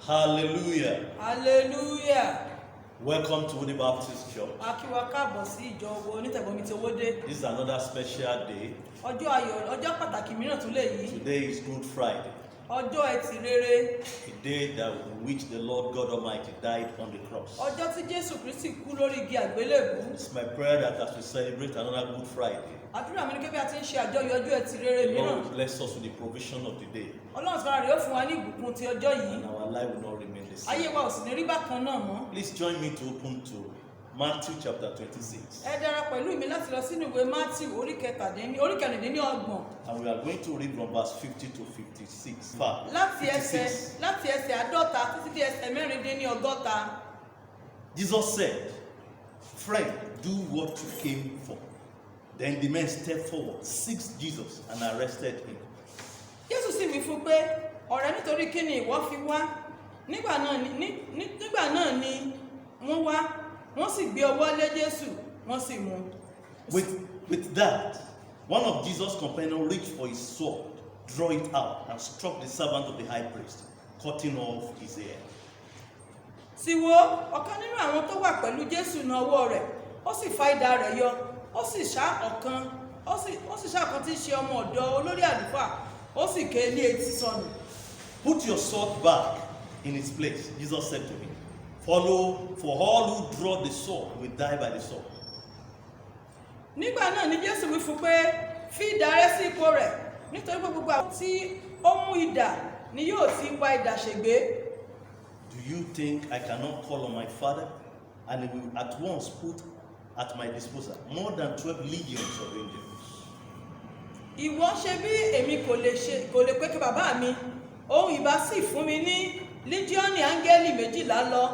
Hallelujah. Hallelujah. Welcome to the Baptist Church. A kí wa káàbọ̀ sí ìjọ onítẹ̀bọmi tí owó dé. This is another special day. Ọjọ́ ayọ̀, ọjọ́ pàtàkì mìíràn tún lè yí. Today is Good Friday, Ọjọ́ Ẹtì rere. a day that in which the Lord God Almighty died on the cross. Ọjọ́ tí Jésù Kristi kú lórí igi àgbélébùú. It's my prayer that as we celebrate another Good Friday, Àdúrà mi ni pé bí a ti ń ṣe àjọyọ̀ ọjọ́ Ẹtì rere the mìíràn. Lord will bless us with the provision of the day, Ọlọ́run tí ara rẹ̀ ó fún wa ní ìbùkún ti ọjọ́ yìí. and our life will not remain the Ayé same. wa ò sì ní rí bákan náà mọ́. Please join me to open to Matthew chapter 26. Ẹ dára pẹ̀lú mi láti lọ sínú ìwé Mátíù orí kẹrìndínlọ́gbọ̀n. And we are going to read from verse 50 to 56. Láti 56. ẹsẹ̀ àádọ́ta títí dé ẹsẹ̀ mẹ́rìndínlọ́gọ́ta. Jesus said, "Friend, do what you came for." Then the men stepped forward, seized Jesus, and arrested him. Jésù sì wí fún pé, ọ̀rẹ́ nítorí kí ni ìwọ fi wá? Nígbà náà ni wọ́n wá, wọ́n sì gbé ọwọ́ lé Jésù, wọ́n sì mú. With that, one of Jesus' companions reached for his sword, drew it out, and struck the servant of the high priest, cutting off his ear. Sì wò, ọ̀kan nínú àwọn tó wà pẹ̀lú Jésù na ọwọ́ rẹ̀, ó sì fa idà rẹ̀ yọ, ó sì ṣá ọ̀kan tí í ṣe ọmọ ọ̀dọ̀ olórí àlùfáà, ó sì ké ní etí sọnù. Put your sword back in its place, Jesus said to him. Follow, for all who draw the sword will die by the sword. Nígbà náà ni Jésù wí fún pé, fi idà rẹ sí ipò rẹ̀, nítorí pé gbogbo àwọn tí ó mú idà ni yóò ti pa idà ṣègbé. Do you think I cannot call on my Father, and he will at once put at my disposal more than 12 legions of angels? Ìwọ ṣe bí èmi kò lè pé kí bàbá mi, òun ìbá sì fún mi ní lígíọ́nì áńgẹ́lì 12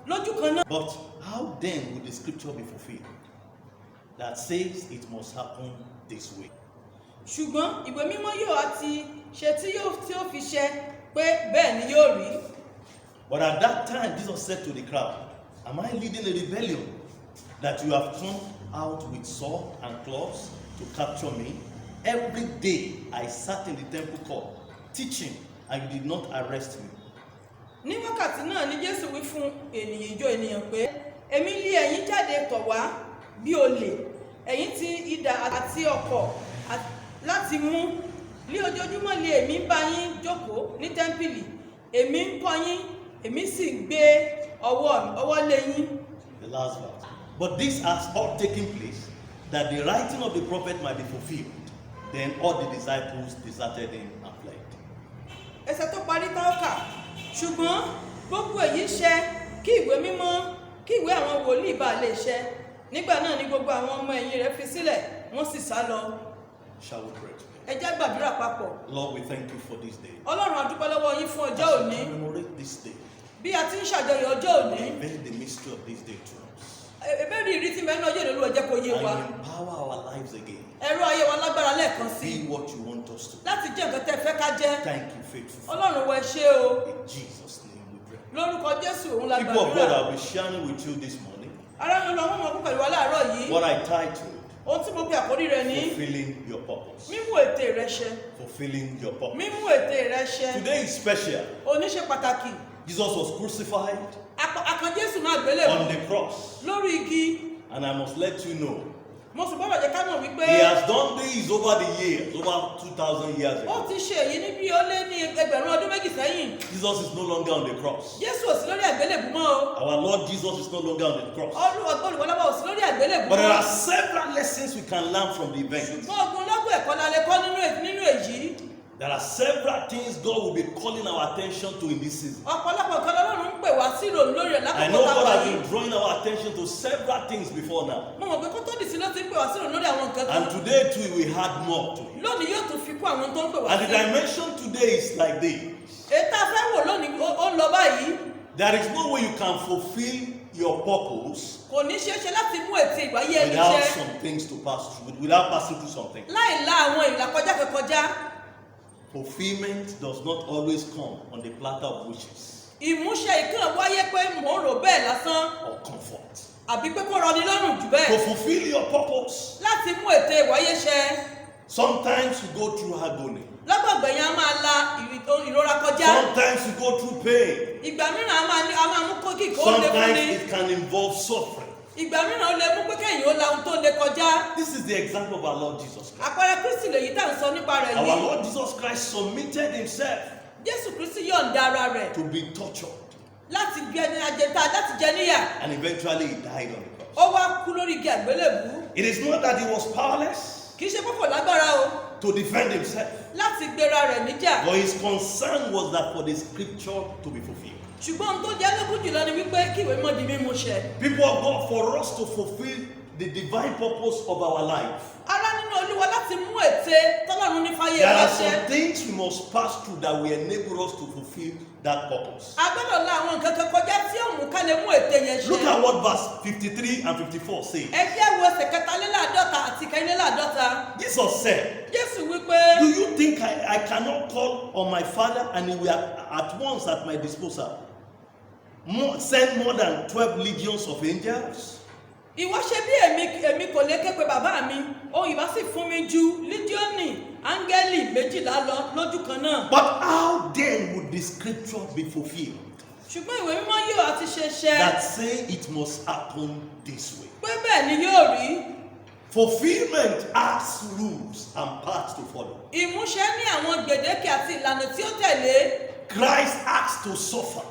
lójú kan náà. But how then would the scripture be fulfilled that says it must happen this way? Ṣùgbọ́n ìwé mímọ́ yóò àti ṣe tí ó fi ṣẹ pé bẹ́ẹ̀ ni yóò rí. But at that time Jesus said to the crowd, "Am I leading a rebellion that you have come out with sword and clubs to capture me? Every day I sat in the temple court teaching, and you did not arrest me." Ní wákàtí náà ni Jésù wí fún ìjọ ènìyàn pé, èmi lé ẹ̀yin jáde tọ̀ wá bí olè, ẹ̀yin ti idà àti ọ̀kọ̀ láti mú. Ní ojoojúmọ́ lé èmi ń bá yín jókòó ní tẹ́ḿpìlì, èmi ń kọ́ yín, èmi sì ń gbé ọwọ́ lé yín. The last verse. But this has all taken place that the writing of the prophet might be fulfilled. Then all the disciples deserted him and fled. Ẹsẹ̀ tó parí tán ó kà, ṣùgbọ́n gbogbo èyí ṣẹ kí ìwé àwọn wòlíì bá lè ṣẹ. Nígbà náà ni gbogbo àwọn ọmọ ẹ̀yìn rẹ̀ fi sílẹ̀, wọ́n sì sá lọ. Shall we pray? Ẹ jẹ́ gbàdúrà papọ̀. Lord, we thank you for this day. Ọlọ́run, a dúpẹ́ lọ́wọ́ yín fún ọjọ́ As we òní. commemorate this day, Bí a ti ń ṣàjọyọ̀ ọjọ́ òní, unveil the mystery of this day to us. ẹ̀bẹ̀rẹ̀ ìrí tí mẹ́rin ọjọ́ ìlú ẹ̀jẹ̀ kò yé wa. And empower our lives again. Ẹ̀rọ ayé wa lágbára lẹ́ẹ̀kan sí Be what you want us to be. láti jẹ́ nǹkan tẹ́ fẹ́ ká jẹ́. Thank you, faithful Father. Ọlọ́run wọ ẹ ṣé o. In Jesus' name we pray. Lórúkọ Jésù òun la People of God, gbàdúrà. I'll be sharing with you this morning Ará mi lọ mú ọkùn pẹ̀lú wa láàárọ̀ yìí. what I titled Ohun tí mo pe àkórí rẹ̀ ní Fulfilling Your Purpose. mímú ète rẹ ṣẹ. Fulfilling your purpose. Mímú ète rẹ ṣẹ. Today is special. Oníṣe pàtàkì. Jesus was crucified Àkàn Jésù náà gbélébùú on the cross. lórí igi. And I must let you know, Mo sì gbọ́dọ̀ jẹ́ ká mọ̀ wípé he has done this over the years, over 2,000 years ó ago. ti ṣe èyí ní bí ó lé ní ẹgbẹ̀rún ọdún méjì sẹ́yìn. Jesus is no longer on the cross. Jésù ò sí lórí àgbélébùú mọ́ o. Our Lord Jesus is no longer on the cross. Olùwọ́lábà ò sí lórí àgbélébùú But there are mọ́. several lessons we can learn from the event. Ṣùgbọ́n ogunlọ́gọ̀ ẹ̀kọ́ la lè kọ́ nínú èyí. There are several things God will be calling our attention to in this season. Ọ̀pọ̀lọpọ̀ nǹkan Ọlọ́run ń pè wá sí ìrònú lórí rẹ̀ I lákòókò know tá a God wà has yìí. been drawing our attention to several things before now. Mo mọ̀ pé kó tó dì sí ló ti ń pè wá sí ìrònú lórí àwọn nǹkan kan. And today too, we had more to it. Lónìí yóò tún fi kún àwọn tó ń pè wá And the sí. dimension today is like this. Èyí tá a fẹ́ wò lónìí ó ń lọ báyìí. There is no way you can fulfill your purpose Kò ní ṣeé ṣe láti mú ète ìgbáyé ẹni without ṣẹ. some things to pass through, without passing through something. Láì la àwọn ìlàkọjá kan kọjá. Fulfillment does not always come on the platter of wishes Ìmúṣẹ ìkàn wáyé pé mò ń rò bẹ́ẹ̀ lásán. or comfort. Àbí pé kó rọni lọ́rùn jù To bẹ́ẹ̀. fulfill your purpose, Láti mú ète ìwáyé ṣẹ. Sometimes you go through agony. lọ́gbọ̀gbẹ̀ yẹn a máa la ìrora kọjá. Sometimes you go through pain. ìgbà mìíràn a máa mú kó kíkó ó lé fún Sometimes ni. it can involve suffering. ìgbà mìíràn ó lè mú pé kẹ́yìn ó la ohun tó lè kọjá. This is the example of our Lord Jesus Christ. àpẹẹrẹ Kristi lèyí tá à ń sọ nípa rẹ̀ Our yìí. Lord Jesus Christ submitted himself Jésù Kristi yọ̀ǹda ara rẹ̀ to be tortured, láti gbé ẹni ajẹta láti jẹ níyà. and eventually he died on the cross. ó wá kú lórí igi àgbélébùú. It is not that he was powerless kì í ṣe pé kò lágbára o to defend himself, láti gbéra rẹ̀ níjà. but his concern was that for the scripture to be fulfilled. ṣùgbọ́n ohun tó jẹ́ lógún jùlọ ni wípé kí ìwé mímọ́ di mímú ṣẹ. People of God, for us to fulfill the divine purpose of our life, ará nínú Olúwa láti mú ète tọ́lọ́run ní fáyé there wa are ṣẹ. some things we must pass through that will enable us to fulfill that purpose. a gbọ́dọ̀ la àwọn nǹkan kan kọjá tí ó mú ká lè mú ète yẹn Look ṣẹ. at what verse 53 and 54 say. ẹ jẹ́ wo ẹsẹ̀ kẹtàléláàádọ́ta àti kẹrìnléláàádọ́ta. Jesus said, Jésù wípé do you think I cannot call on my Father and he will at once at my disposal send more than 12 legions of angels? ìwọ ṣe bí èmi kò lè ké pe bàbá mi òun ìbá sì fún mi ju lídíọ̀nì áńgẹ́lì 12 lọ lójú kan náà. But how then would the scripture be fulfilled ṣùgbọ́n ìwé mímọ́ yóò àti ṣe ṣẹ that say it must happen this way? pé bẹ́ẹ̀ ni yóò rí. Fulfillment has rules and paths to follow. ìmúṣẹ ní àwọn gbèdéke àti ìlànà tí ó tẹ̀lé. Christ asked to suffer.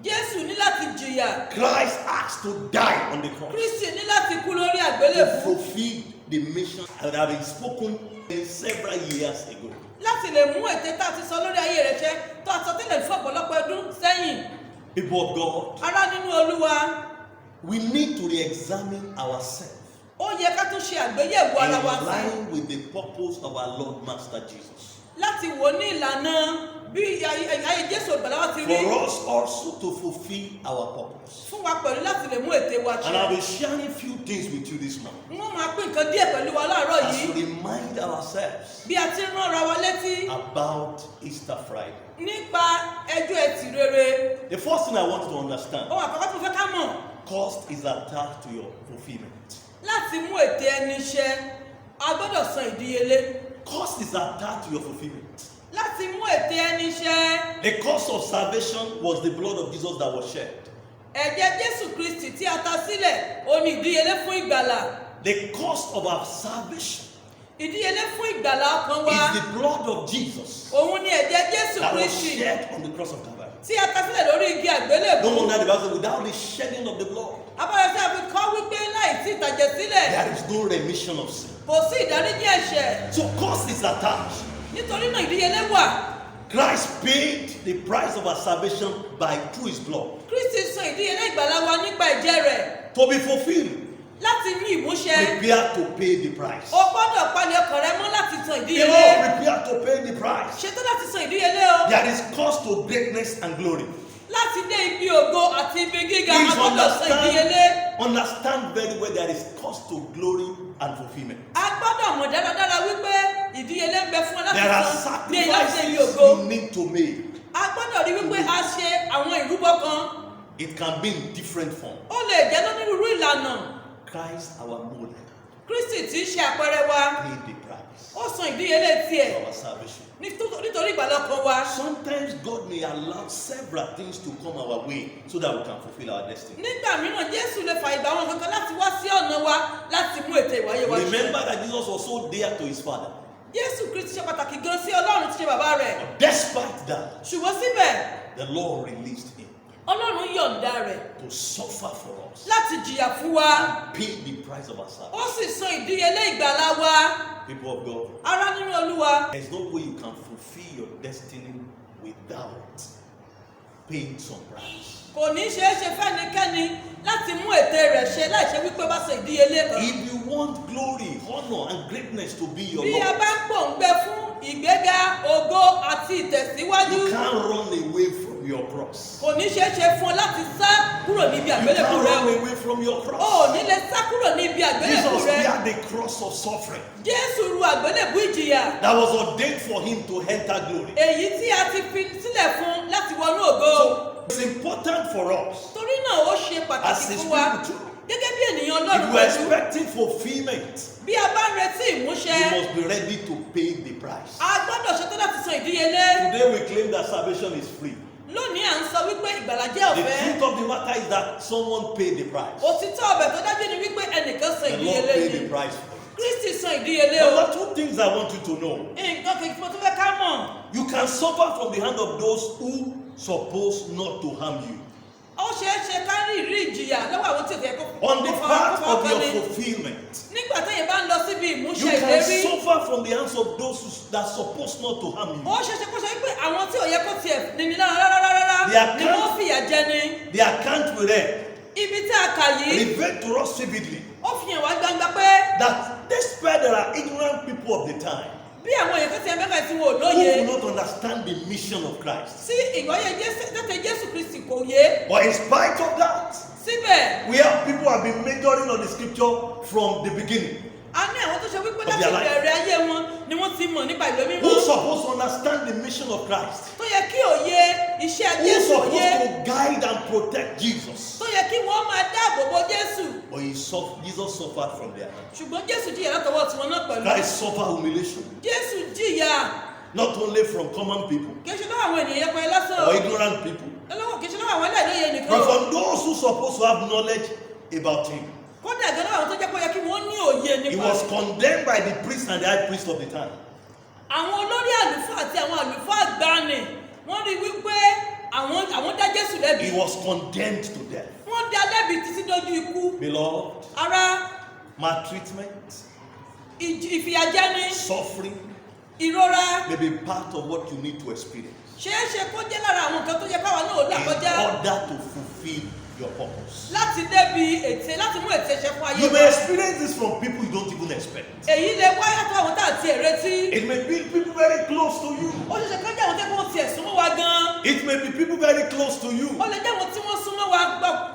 Jésù ní láti jìyà. Christ asked to die on the cross Kristi ní láti kú lórí to àgbélébùú fulfill the mission that had been spoken several years ago. láti lè mú ète tá a ti sọ lórí ayé rẹ̀ ṣẹ tó a sọ tẹ́lẹ̀ fún ọ̀pọ̀lọpọ̀ ọdún sẹ́yìn. People of God, ará nínú Olúwa we need to re-examine ourselves ó yẹ ká tún ṣe àgbéyẹ̀wò in ara wa sí line with the purpose of our Lord Master Jesus. láti wò ní ìlànà bí ayé Jésù ìgbàlà wa ti rí For us also to fulfill our purpose. fún wa pẹ̀lú láti lè mú ète wa And I'll ṣẹ. be sharing a few things with you this morning wọ́n máa pín nǹkan díẹ̀ pẹ̀lú wa láàárọ̀ as yìí we remind ourselves bí a ti ń rán ara wa létí about Easter Friday. nípa ẹjọ́ ẹtì rere. The first thing I want you to understand, ohun àkọ́kọ́ tí mo fẹ́ ká mọ̀ cost is attached to your fulfillment. láti mú ète ẹni ṣẹ a gbọ́dọ̀ san ìdíyelé. Cost is attached to your fulfillment. láti mú ète ẹni ṣẹ The cost of salvation was the blood of Jesus that was shed. ẹ̀jẹ̀ Jésù Kristi tí a ta sílẹ̀ ó ní ìdíyelé fún ìgbàlà. The cost of our salvation ìdíyelé fún ìgbàlà ọkàn wa is the blood of Jesus òun ni ẹ̀jẹ̀ Jésù that was Kristi shed on the cross of Calvary. tí a ta sílẹ̀ lórí igi àgbélébùú. No wonder the Bible says, without the shedding of the blood, abáyọ tí a fi kọ́ wípé láì tí ìtàjẹ̀ sílẹ̀ there is no remission of sin. kò sí ìdáríjì ẹ̀ṣẹ̀. So cost is attached. nítorí náà ìdíyelé wà. Christ paid the price of our salvation by through his blood. Kristi san ìdíyelé ìgbàlà wa nípa ẹ̀jẹ̀ rẹ̀ To be fulfilled, láti ní ìmúṣẹ. prepare to pay the price. o gbọ́dọ̀ palẹ̀ ọkàn rẹ mọ́ láti san You know, ìdíyelé. prepare to pay the price. ṣetán láti san ìdíyelé o. There is cost to greatness and glory. láti dé ibi ògo àti ibi gíga a Please gbọ́dọ̀ san ìdíyelé. understand very well there is cost to glory and fulfillment. a gbọ́dọ̀ mọ̀ dáradára wípé ìdíyelé ń bẹ fún ọ láti There are san ní láti ibi ògo. sacrifices we need to make. a gbọ́dọ̀ rí wípé a ṣe àwọn ìrúbọ kan. It can be in different form. ó lè jẹ́ lónírúurú ìlànà. Christ, our model, Kristi tí í ṣe àpẹẹrẹ wa paid the price ó san ìdíyelé tiẹ̀ for our salvation. nítorí ìgbàlà ọkàn wa. Sometimes God may allow several things to come our way so that we can fulfill our destiny. nígbà mìíràn Jésù lè fa ìgbà wọn kankan láti wá sí ọ̀nà wa láti mú ète ìwáyé wa ṣẹ. Remember that Jesus was so dear to his Father. Jésù Kristi ṣe pàtàkì gan sí Ọlọ́run tí ṣe bàbá rẹ̀. Despite that, ṣùgbọ́n síbẹ̀ the Lord released him Ọlọ́run yọ̀ǹda rẹ̀ to suffer for us, láti jìyà fún wa. pay the price of our ó salvation. sì san ìdíyelé ìgbàlà wa. People of God, ará nínú Olúwa there's no way you can fulfill your destiny without paying some price. kò ní ṣeé ṣe fẹ́nikẹ́ni láti mú ète rẹ̀ ṣe láì ṣe wípé bá san ìdíyelé kan. If you want glory, honor, and greatness to be your bí a Lord, bá ń pòǹgbẹ fún ìgbéga ògo àti ìtẹ̀síwájú you can't run away from your cross. kò ní ṣeé ṣe fún ọ láti sá kúrò níbi You àgbélébù can't rẹ. run away from your o ò cross. ní lè sá kúrò níbi àgbélébù Jesus rẹ. bear the cross of suffering Jésù ru àgbélébù ìjìyà that was ordained for him to enter glory. èyí tí a ti fi sílẹ̀ fún láti wọnú ògo. So it's important for us torí náà ó ṣe as pàtàkì his fún wa people gẹ́gẹ́ bí ènìyàn If Ọlọ́run you are pẹ̀lú expecting fulfillment, bí a bá ń retí ìmúṣẹ you must be ready to pay the price. a gbọ́dọ̀ ṣetán láti san ìdíyelé. Today we claim that salvation is free. Lónìí à ń sọ wípé ìgbàlà jẹ́ The ọ̀fẹ́. truth of the matter is that someone paid the price. Òtítọ́ ọbẹ̀ tó dájú ni wípé ẹnìkan san The Lord ìdíyelé paid ni. the price for it. Kristi san ìdíyelé o. Number two things I want you to know. Nǹkan kejì tí mo tún fẹ́ ká mọ̀. You can suffer from the hand of those who suppose not to harm you. Ó ṣeé ṣe ká rí ìrí ìjìyà lọ́wọ́ àwọn tí èdè ẹ̀kọ́ On the path of your fulfillment, nígbà téèyàn bá ń lọ síbi you ìmúṣẹ can ìlérí. suffer from the hands of those that suppose not to harm you. Ó ṣeé ṣe kó ṣe wípé àwọn tí ò yẹ kó tiẹ̀ nini lára rárá They are ni wọ́n fìyà jẹ ni. The account we read Ibi tí a kà yìí revealed to us vividly ó fi hàn wá gbangba pé that despite there are ignorant people of the time bí àwọn èèyàn tó ti ẹ̀mẹ́ka tí wọn ò who lóye do not understand the mission of Christ, sí ìgbọ́yé tètè Jésù Kristi kò yé. but in spite of that, Síbẹ̀ we have people who have been majoring on the scripture from the beginning, a ní àwọn tó ṣe wípé Of láti their life. bẹ̀rẹ̀ ayé wọn ni wọ́n ti mọ̀ nípa ìwé mímọ́. who supposed to understand the mission of Christ, Tó yẹ kí òye iṣẹ́ who Jésù supposed òye. to guide and protect Jesus, Tó yẹ kí wọ́n máa dáàbò bo Jésù. but Jesus suffered from their hand. Ṣùgbọ́n Jésù jìyà látọwọ́ tiwọn náà pẹ̀lú. Christ suffered humiliation, Jésù jìyà not only from common people kì í ṣe lọ́wọ́ àwọn ènìyàn yẹpẹ lásán or o. ignorant people, Kì í ṣe lọ́wọ́ àwọn aláìlóye nìkan but o. from those who supposed to have knowledge about him. Kódà gan-an àwọn tó jẹ́ pé ó yẹ kí wọ́n ní òye He nípa was rẹ̀. condemned by the priest and the high priest of the time. Àwọn olórí àlùfáà àti àwọn àlùfáà àgbàanì wọ́n rí wípé àwọn dá Jésù lẹ́bi. He was condemned to death. Wọ́n dá lẹ́bi títí dójú ikú. Beloved, Ará, maltreatment, ìfìyàjẹni, suffering ìrora may be part of what you need to experience ṣeé ṣe kó jẹ́ lára àwọn nǹkan tó yẹ káwa náà là in kọjá order to fulfill your purpose. láti débi ète láti mú ète ṣẹ fún ayé You may wa. experience this from people you don't even expect. Èyí lè wá yàtọ̀ àwọn tá à ti retí. It may be people very close to you. Ó ṣe ṣe kán jẹ́ àwọn tí wọ́n tiẹ̀ súnmọ́ wa gan-an. It may be people very close to you. Ó lè jẹ́ àwọn tí wọ́n súnmọ́ wa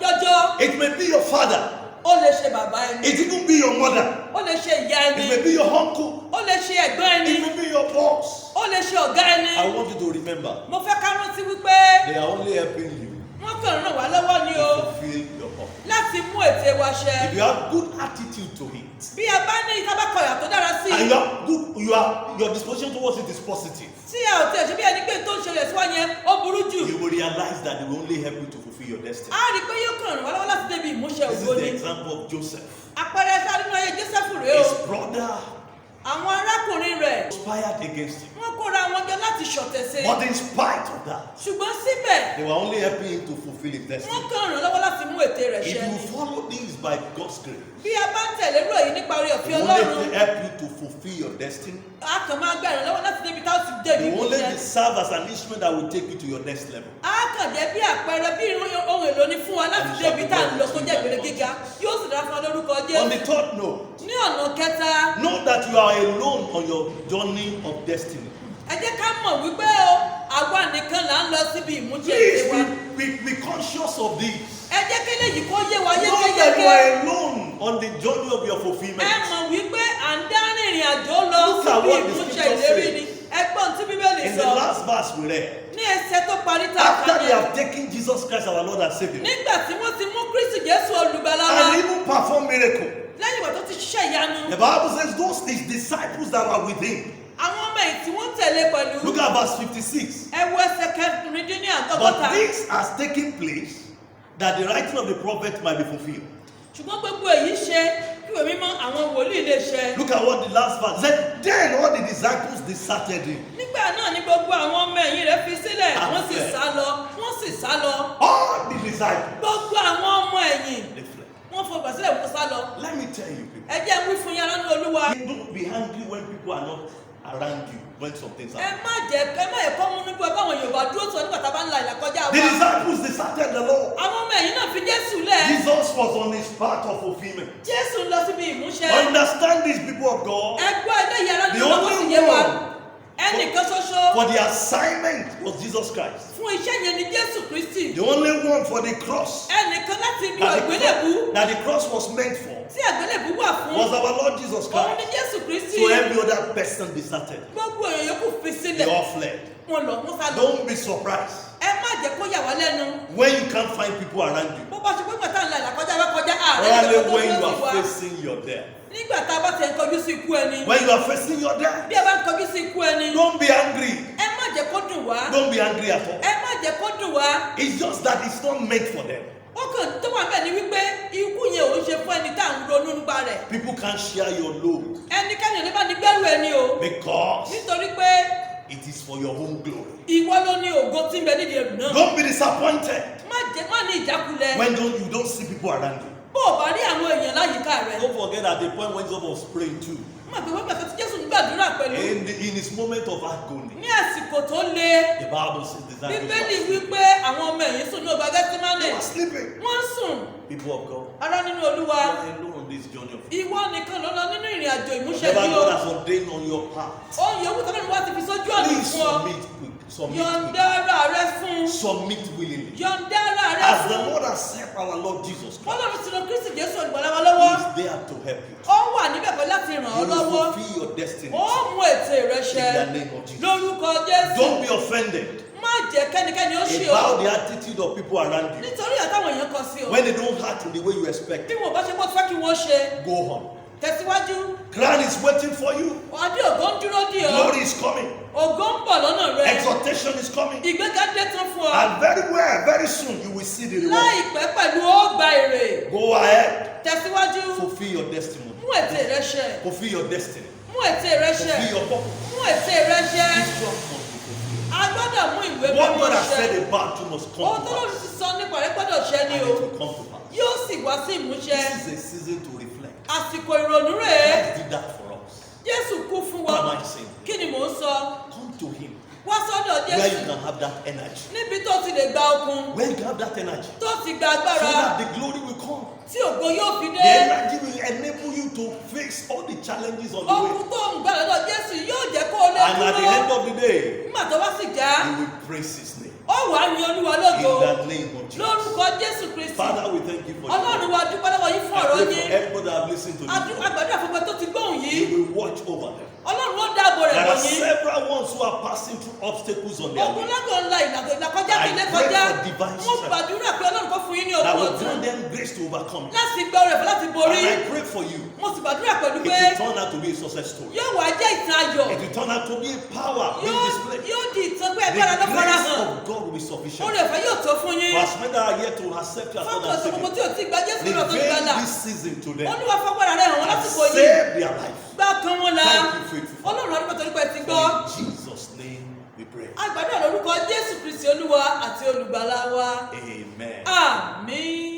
jọjọ. It may be your father. Ó lè ṣe bàbá ẹni. It even be your mother. Ó lè ṣe ìyá ẹni. It may be your uncle. Ó lè ṣe ẹ̀gbọ́n ẹni. It may be your boss. Ó lè ṣe ọ̀gá ẹni. I want you to remember, Mo fẹ́ ká rántí wípé they are only helping you wọ́n kàn ràn wá lọ́wọ́ ni o to fulfill your purpose. láti mú ète wa If ṣẹ. you have good attitude to it, Bí a bá ní ìtabákọ̀yà tó dára sí and i, your disposition towards it is positive, tí a ò tiẹ̀ ṣe bí ẹni pé tó ń ṣẹlẹ̀ sí wa yẹn ó burú jù. you will realize that it will only help you to fulfill your destiny. A rí i pé yóò kàn ràn wá lọ́wọ́ láti débi ìmúṣẹ This is ògo the ni. example of Joseph. Àpẹẹrẹ sáré nínú ayé Jósẹ́fù rèé o. His brother Àwọn arákùnrin rẹ̀ conspired against him. wọ́n kóra wọn jọ láti ṣọ̀tẹ̀ sí i. But in spite of that, Ṣùgbọ́n síbẹ̀ they were only helping him to fulfill his destiny. wọ́n kàn ràn lọ́wọ́ láti mú ète rẹ̀ If ṣẹ. you follow this by God's grace, Bí a bá ń tẹ̀lé rò yìí nípa orí it ọ̀fẹ́ will Ọlọ́run, only help you to fulfill your destiny. a kàn máa gbà ìrànlọ́wọ́ láti débi tá ó ti débi It will only ìmúṣẹ. serve as an instrument that will take you to your next level. A kàn jẹ́ bí àpẹẹrẹ bí ohun èlò ni fún wa láti débi tá à ń lọ tó jẹ́ ìpele gíga yóò sì dára fún wa lórúkọ On the Jésù. third note, Ní ọ̀nà kẹta, know that you are alone on your journey of destiny. ẹ jẹ́ ká mọ̀ wípé o àwa nìkan là ń lọ síbi ìmúṣẹ Please ìwé wa. be conscious of this. Ẹ jẹ́ kí eléyìí kó yé wa Know that you yékéyéké. are alone on the journey of your Ẹ fulfillment. mọ̀ wípé à ń dá rìnrìn àjò lọ Look at síbi what the ìmúṣẹ scripture ìlérí says. ni. Ẹgbọ́n tí Bíbélì In the sọ last verse we read, ní ẹsẹ̀ tó parí tá a after kà they yẹn. have taken Jesus Christ our Lord and Savior Nígbà tí wọ́n ti mú Kristi Jésù olùgbàlà and wa even perform miracle, lẹ́yìn ìgbà tó ti ṣiṣẹ́ ìyanu. the Bible says those his disciples that were with him. Àwọn ọmọ èyí tí wọ́n tẹ̀lé pẹ̀lú Look at verse 56. ẹ wo ẹsẹ̀ kẹrìndínláàdọ́gọ́ta. But this has taken place that the writing of the prophet might be fulfilled. Ṣùgbọ́n gbogbo èyí ṣe kí ìwé mímọ́ àwọn wòlíì lè ṣẹ. Look at what the last verse said. Then all the disciples deserted him. Nígbà náà ni gbogbo àwọn ọmọ ẹ̀yìn rẹ̀ fi sílẹ̀ wọ́n sì sá lọ wọ́n sì sá lọ. All the disciples, Gbogbo àwọn ọmọ ẹ̀yìn they fled. wọ́n fọgbà sílẹ̀ wọ́n sá lọ. Let me tell you people, Ẹ jẹ́ wí fún yín aránú Olúwa. don't be angry when people are not around you when some things Ẹ happen. má yẹ kọ́ mú nígbà báwọn Yorùbá dúró sọ nígbà tá a bá ń la ìlà kọjá The wa. disciples deserted the Lord. Àwọn ọmọ ẹ̀yìn náà fi Jésù lẹ̀. Jesus was on his path of fulfillment. Jésù ń lọ síbi ìmúṣẹ. Understand these people of God. Ẹ gbọ́ ilé ìyára The nínú ọkọ̀ sì only yé wa. one Ẹnìkan ṣoṣo for the assignment was Jesus Christ. fún iṣẹ́ yẹn ni Jésù Kristi. The only one for the cross Ẹnìkan láti ibi that àgbélébú the cross was meant for tí àgbélébú wà fún. was our Lord Jesus Òun ni Christ. Jésù Kristi. So every other person deserted. Gbogbo èèyàn yòókù fi They sílẹ̀. all fled. Wọ́n lọ wọ́n sá lọ. Don't be surprised Ẹ má jẹ́ kó yà wá lẹ́nu. When you can't find people around you. Bó bá ṣe pé gbàtà ńlá ìlàkọjá bá kọjá ààrẹ Only ìjọba tó when you lóṣù are wa. facing your death. Nígbà tá a bá ti ń kọjú sí ikú ẹni. When you are facing your death. Bí ẹ bá ń kọjú sí ikú ẹni. Don't be angry. Ẹ má jẹ́ kó dùn wá. Don't be angry at all. Ẹ má jẹ́ kó dùn wá. It's just that it's not meant for them. Ó kàn tó wà bẹ́ẹ̀ ni wípé ikú yẹn ò ń ṣe fún ẹni tá à ń ronú nípa rẹ̀. People can't share your load Ẹnikẹ́ni ò ní bá ní gbẹ́rù ẹni o. because Nítorí pé it is for your own glory. ìwọ ló ní ògo tí ń bẹ nídìí ẹrù náà. Don't be disappointed Má ní ìjákulẹ̀. when you don't see people around you. Bó o bá rí àwọn èèyàn láyìíká rẹ̀. Don't forget at the point when Jesus was praying too. Má gbé wọ́n gbàgbọ́ tí Jésù ń gbàdúrà pẹ̀lú. In his moment of agony, Ní àsìkò tó le, the Bible says the disciples Bíbélì were wípé àwọn ọmọ ẹ̀yìn sùn ní ọgbà Gẹ́tímánì. sleeping. Wọ́n sùn. People of God, Ará nínú Olúwa. you are alone on this journey of faith. Ìwọ nìkan ló lọ nínú ìrìn àjò ìmúṣẹ Whatever yìí o. God has ordained on your path, Ohun yòówù tó lóun wá ti fi sójú ọ̀nà please fún ọ. submit quick. Submit Yọ̀ǹda quick. ara rẹ fún. Submit willingly. Yọ̀ǹda ara rẹ As the fún. Lord has helped our Lord Jesus Christ, Ọlọ́run ti rán Kristi Jésù olùgbàlà wa lọ́wọ́. He is there to help you. Ó wà níbẹ̀ pẹ̀lú láti ràn ọ́ You will lọ́wọ́. fulfill your destiny Ó mú ète rẹ ṣẹ. in the name of Jesus. Lórúkọ Jésù. Don't be offended Má jẹ́ kẹ́nikẹ́ni ó ṣe about ọ́. the attitude of people around you. Nítorí àtàwọn èèyàn kan sí ọ. When they don't act in the way you expect, Bí wọn bá ṣe bọ́ fẹ́ kí wọ́n ṣe. go on. Tẹ̀síwájú. Crown is waiting for you. Adé ògo ń dúró dì ọ́. Glory is coming. Ògo ń bọ̀ lọ́nà rẹ. Exaltation is coming. Ìgbéga dé tán fún ọ. And very soon you will see the reward. Láìpẹ́ pẹ̀lú ó gba èrè. Go ahead. Tẹ̀síwájú. Fulfill your destiny. Mú ète rẹ ṣẹ. Fulfill your destiny. Mú ète rẹ ṣẹ. Fulfill your purpose. Mú ète rẹ ṣẹ. This job must be fulfilled. A gbọ́dọ̀ mú ìwé What mímọ́ God has ṣẹ. said about you must come Ohun to tó lóun pass. ti sọ nípa rẹ̀ gbọ́dọ̀ ṣẹ ni And o. it will come to pass. Yóò sì wá sí ìmúṣẹ. This is a season to reflect. Àsìkò ìrònú rèé. God did that for us. Jésù kú fún What am wa. I saying? Kí ni mò ń sọ? Come to Him Wá sọ́dọ̀ where you Jésù. can have that energy. Níbi tó ti lè gba okun. Where you can have that energy. Tó ti gba So agbára. that the glory will come. Tí ògo yóò fi The dé. energy will enable you to face all the challenges on the way. Okun tó ń gbà lọ́dọ̀ Jésù yóò jẹ́ kó o lè And at the end dúró. of the day, Nígbà tó bá sì já. you will praise His name. Ó wà á yin Olúwa lógo. In the name of Jesus. Lórúkọ Jésù Kristi. Father, we thank you for Ọlọ́run your wa dúpẹ́ lọ́wọ́ yín fún I ọ̀rọ̀ pray for yín. everybody that have listened to this. Àgbàdo àfọ̀gbẹ́ tó ti gbóhùn yìí. You will watch over them. Ọlọ́run ó dáàbò rẹ̀ There wọ̀ are yín. several ones who are passing through obstacles on their way. Ogunlọ́gọ̀ ńlá ìlàkọjá I kílé pray kọjá. for divine Mo strength. gbàdúrà pé Ọlọ́run kó fún yín ní That okun will ọ̀tún. grant them grace to overcome. Láti gbọ́ rẹ̀ fún láti borí. And I pray for you. Mo sì gbàdúrà pẹ̀lú It pé will turn out to be a success story. yóò wá jẹ́ ìtàn ayọ̀. It will turn out to be a power being displayed. Yóò di ìtàn pé The agbára ló fara grace hàn. of God will be sufficient. Oore ọ̀fẹ́ yóò tó fún yín. For as many that are yet to accept you as Lord Fọ́tò and ọ̀sẹ̀ gbogbo Savior, tí ò tí gba Jésù lọ́dọ̀ tó gbàlà. reveal this season to them. Olúwa fọ́gbára rẹ̀ hàn wọ́n And lásìkò yìí. save their life. Gbá kan wọn la. Thank you, faithful Father. Ọlọ́run adúgbò torí pé ẹ ti gbọ́. In Jesus' name we pray. Àgbàdo lórúkọ Jésù Kristi Olúwa àti olùgbàlà wa. Amen. Àmín.